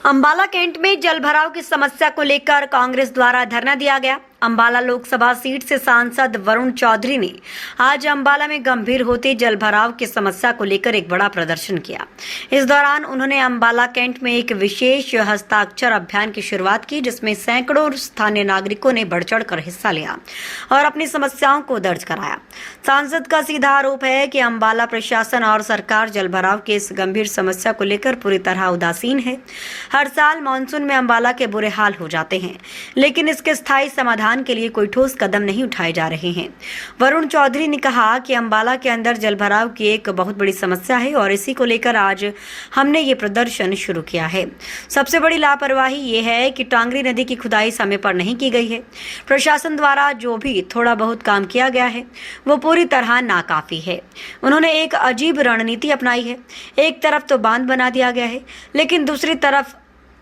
Ambala cantt में जलभराव की समस्या को लेकर कांग्रेस द्वारा धरना दिया गया। अंबाला लोकसभा सीट से सांसद वरुण चौधरी ने आज अंबाला में गंभीर होते जलभराव की समस्या को लेकर एक बड़ा प्रदर्शन किया। इस दौरान उन्होंने अंबाला कैंट में एक विशेष हस्ताक्षर अभियान की शुरुआत की, जिसमें सैकड़ों स्थानीय नागरिकों ने बढ़ चढ़ कर हिस्सा लिया और अपनी समस्याओं को दर्ज कराया। सांसद का सीधा आरोप है कि अंबाला प्रशासन और सरकार जलभराव की इस गंभीर समस्या को लेकर पूरी तरह उदासीन है। हर साल मानसून में अंबाला के बुरे हाल हो जाते हैं, लेकिन इसके स्थायी समाधान के लिए कोई ठोस कदम नहीं उठाए जा रहे हैं। वरुण चौधरी ने कहा कि अंबाला के अंदर जलभराव की एक बहुत बड़ी समस्या है और इसी को लेकर आज हमने ये प्रदर्शन शुरू किया है। सबसे बड़ी लापरवाही ये है कि टांगरी नदी की खुदाई समय पर नहीं की गई है। प्रशासन द्वारा जो भी थोड़ा बहुत काम किया गया है वो पूरी तरह नाकाफी है। उन्होंने एक अजीब रणनीति अपनाई है। एक तरफ तो बांध बना दिया गया है, लेकिन दूसरी तरफ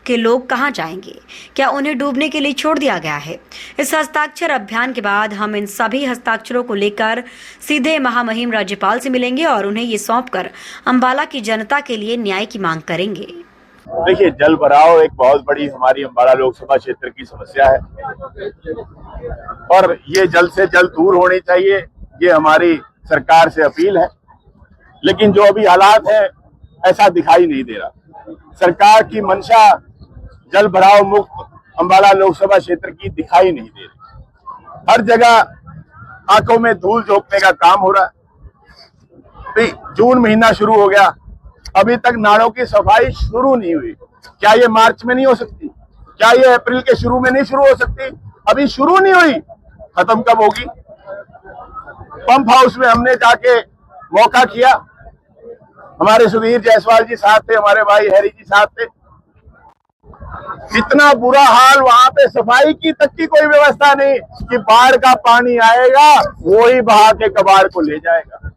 के लोग कहां जाएंगे? क्या उन्हें डूबने के लिए छोड़ दिया गया है? इस हस्ताक्षर अभियान के बाद हम इन सभी हस्ताक्षरों को लेकर सीधे महामहिम राज्यपाल से मिलेंगे और उन्हें ये सौंपकर अंबाला की जनता के लिए न्याय की मांग करेंगे। देखिए, जल भराव एक बहुत बड़ी हमारी अंबाला लोकसभा क्षेत्र की समस्या है और ये जल्द से जल्द दूर होनी चाहिए, ये हमारी सरकार से अपील है। लेकिन जो अभी हालात है ऐसा दिखाई नहीं दे रहा। सरकार की मंशा जल भराव मुक्त अंबाला लोकसभा क्षेत्र की दिखाई नहीं दे रही। हर जगह आंखों में धूल झोंकने का काम हो रहा है। जून महीना शुरू हो गया, अभी तक नालों की सफाई शुरू नहीं हुई। क्या ये मार्च में नहीं हो सकती? क्या ये अप्रैल के शुरू में नहीं शुरू हो सकती? अभी शुरू नहीं हुई, खत्म कब होगी? पंप हाउस में हमने जाके मौका किया, हमारे सुधीर जायसवाल जी साथ थे, हमारे भाई हैरी जी साथ थे। इतना बुरा हाल, वहां पे सफाई की तक की कोई व्यवस्था नहीं कि बाढ़ का पानी आएगा वो ही बहा के कबाड़ को ले जाएगा।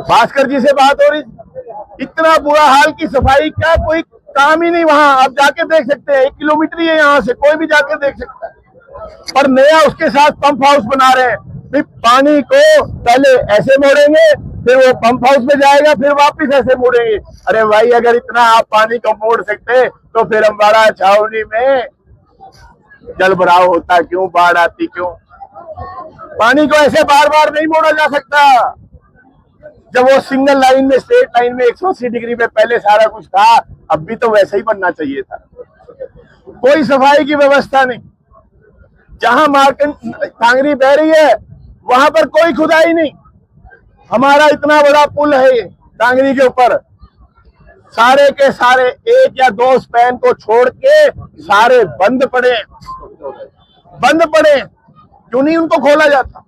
भास्कर जी से बात हो रही, इतना बुरा हाल की सफाई का कोई काम ही नहीं। वहां आप जाके देख सकते हैं, 1 किलोमीटर ही है यहाँ से, कोई भी जाके देख सकता है। पर नया उसके साथ पंप हाउस बना रहे हैं। पानी को पहले ऐसे मोड़ेंगे, फिर वो पंप हाउस में जाएगा, फिर वापस ऐसे मोड़ेंगे। अरे भाई, अगर इतना आप पानी को मोड़ सकते तो फिर अंबाला छावनी में जल भराव होता क्यों? बाढ़ आती क्यों? पानी को ऐसे बार बार नहीं मोड़ा जा सकता। जब वो सिंगल लाइन में, स्ट्रेट लाइन में 180 डिग्री पे पहले सारा कुछ था, अब भी तो वैसे ही बनना चाहिए था। कोई सफाई की व्यवस्था नहीं। जहां टांगरी बह रही है वहां पर कोई खुदाई नहीं। हमारा इतना बड़ा पुल है टांगरी के ऊपर, सारे के सारे 1 या 2 स्पैन को छोड़ के सारे बंद पड़े। क्यों नहीं उनको खोला जाता?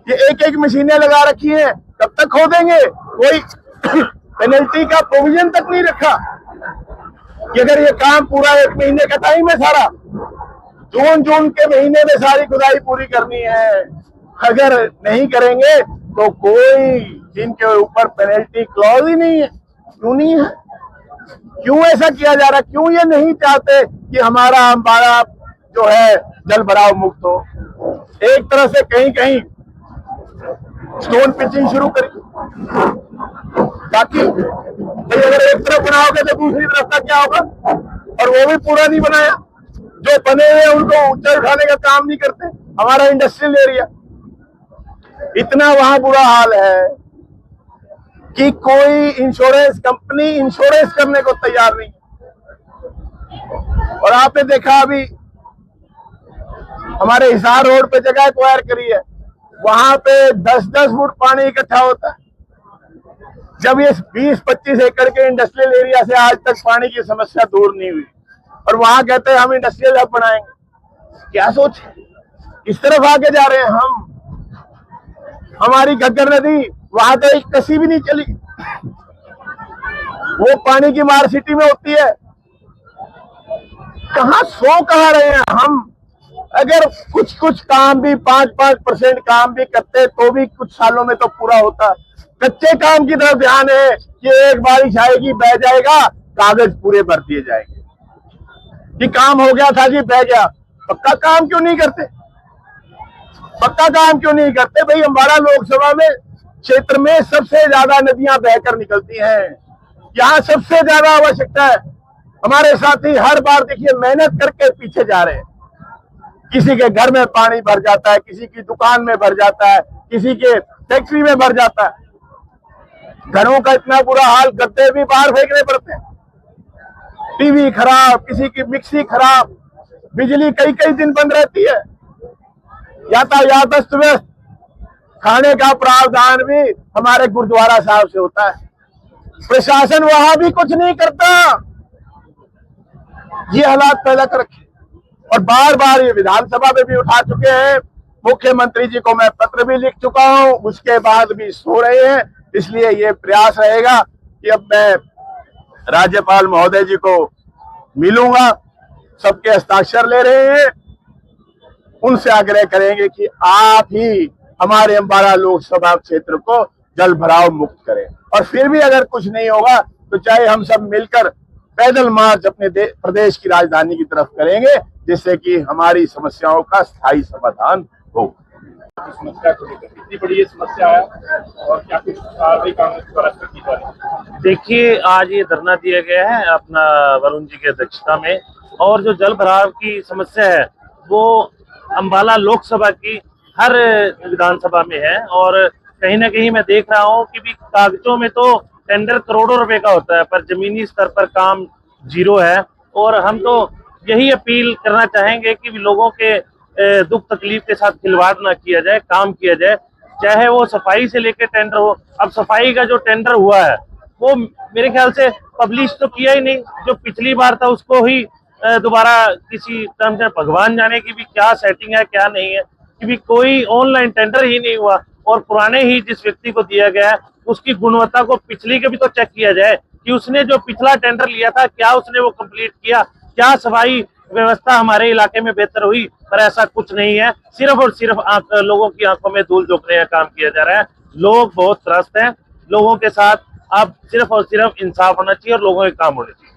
ये एक मशीनें लगा रखी हैं, कब तक खोदेंगे? कोई पेनल्टी का प्रोविजन तक नहीं रखा कि अगर ये काम पूरा 1 महीने का टाइम है, सारा जून के महीने में सारी खुदाई पूरी करनी है। अगर नहीं करेंगे तो कोई जिनके ऊपर पेनल्टी क्लॉज ही नहीं है। क्यों नहीं है? क्यों ऐसा किया जा रहा? क्यों ये नहीं चाहते कि हमारा अंबाला जो है जल भराव मुक्त हो? एक तरह से कहीं कहीं स्टोन पिचिंग शुरू करी, ताकि भाई अगर एक तरफ बनाओगे तो दूसरी तरफ का क्या होगा? और वो भी पूरा नहीं बनाया। जो बने हुए उनको ऊंचा उठाने का काम नहीं करते। हमारा इंडस्ट्रियल एरिया, इतना वहां बुरा हाल है कि कोई इंश्योरेंस कंपनी इंश्योरेंस करने को तैयार नहीं। और आपने देखा अभी हमारे हिसार रोड पे जगह एक्वायर करी है, वहां पे 10-10 फुट पानी इकट्ठा होता है। जब ये 20-25 एकड़ के इंडस्ट्रियल एरिया से आज तक पानी की समस्या दूर नहीं हुई, और वहां कहते हैं हम इंडस्ट्रियल हब बनाएंगे। क्या सोच, किस तरफ आगे जा रहे हैं हम? हमारी घग्गर नदी, वहां तो एक कसी भी नहीं चली। वो पानी की मार सिटी में होती है। कहां रहे हैं हम? अगर कुछ काम भी 5% काम भी करते तो भी कुछ सालों में तो पूरा होता। कच्चे काम की तरफ ध्यान है कि एक बारिश आएगी, बह जाएगा, कागज पूरे भर दिए जाएंगे कि काम हो गया था जी, बह गया। पक्का काम क्यों नहीं करते? भाई, अंबाला लोकसभा में क्षेत्र में सबसे ज्यादा नदियां बहकर निकलती हैं। यहाँ सबसे ज्यादा आवश्यकता है हमारे साथी हर बार देखिए मेहनत करके पीछे जा रहे हैं। किसी के घर में पानी भर जाता है, किसी की दुकान में भर जाता है, किसी के फैक्ट्री में भर जाता है। घरों का इतना बुरा हाल, गद्दे भी बाहर फेंकने पड़ते हैं। टीवी खराब, किसी की मिक्सी खराब, बिजली कई कई दिन बंद रहती है, यातायात अस्त व्यस्त, खाने का प्रावधान भी हमारे गुरुद्वारा साहब से होता है। प्रशासन वहां भी कुछ नहीं करता। ये हालात पैदा कर रखे और बार बार ये विधानसभा में भी उठा चुके हैं। मुख्यमंत्री जी को मैं पत्र भी लिख चुका हूं, उसके बाद भी सो रहे हैं। इसलिए ये प्रयास रहेगा कि अब मैं राज्यपाल महोदय जी को मिलूंगा, सबके हस्ताक्षर ले रहे हैं, उनसे आग्रह करेंगे कि आप ही हमारे अम्बाला लोकसभा क्षेत्र को जल भराव मुक्त करें। और फिर भी अगर कुछ नहीं होगा तो चाहे हम सब मिलकर पैदल मार्च अपने प्रदेश की राजधानी की तरफ करेंगे, जिससे कि हमारी समस्याओं का स्थायी समाधान हो। समस्या को लेकर कितनी बड़ी ये समस्या है और क्या कुछ कार्रवाई कांग्रेस द्वारा की जा रही है? देखिए, आज ये धरना दिया गया है अपना वरुण जी की अध्यक्षता में, और जो जल भराव की समस्या है वो अम्बाला लोकसभा की हर विधानसभा में है। और कहीं ना कहीं मैं देख रहा हूँ कि भी कागजों में तो टेंडर करोड़ों रुपए का होता है, पर जमीनी स्तर पर काम जीरो है। और हम तो यही अपील करना चाहेंगे कि लोगों के दुख तकलीफ के साथ खिलवाड़ ना किया जाए, काम किया जाए, चाहे वो सफाई से लेकर टेंडर हो। अब सफाई का जो टेंडर हुआ है वो मेरे ख्याल से पब्लिश तो किया ही नहीं, जो पिछली बार था उसको ही दोबारा किसी तरह से भगवान जाने की भी क्या सेटिंग है क्या नहीं है, कि भी कोई ऑनलाइन टेंडर ही नहीं हुआ। और पुराने ही जिस व्यक्ति को दिया गया है उसकी गुणवत्ता को पिछली के भी तो चेक किया जाए कि उसने जो पिछला टेंडर लिया था क्या उसने वो कंप्लीट किया, क्या सफाई व्यवस्था हमारे इलाके में बेहतर हुई। पर ऐसा कुछ नहीं है, सिर्फ और सिर्फ लोगों की आंखों में धूल झोंकने का काम किया जा रहा है। लोग बहुत त्रस्त हैं, लोगों के साथ अब सिर्फ और सिर्फ इंसाफ होना चाहिए और लोगों के काम होने चाहिए।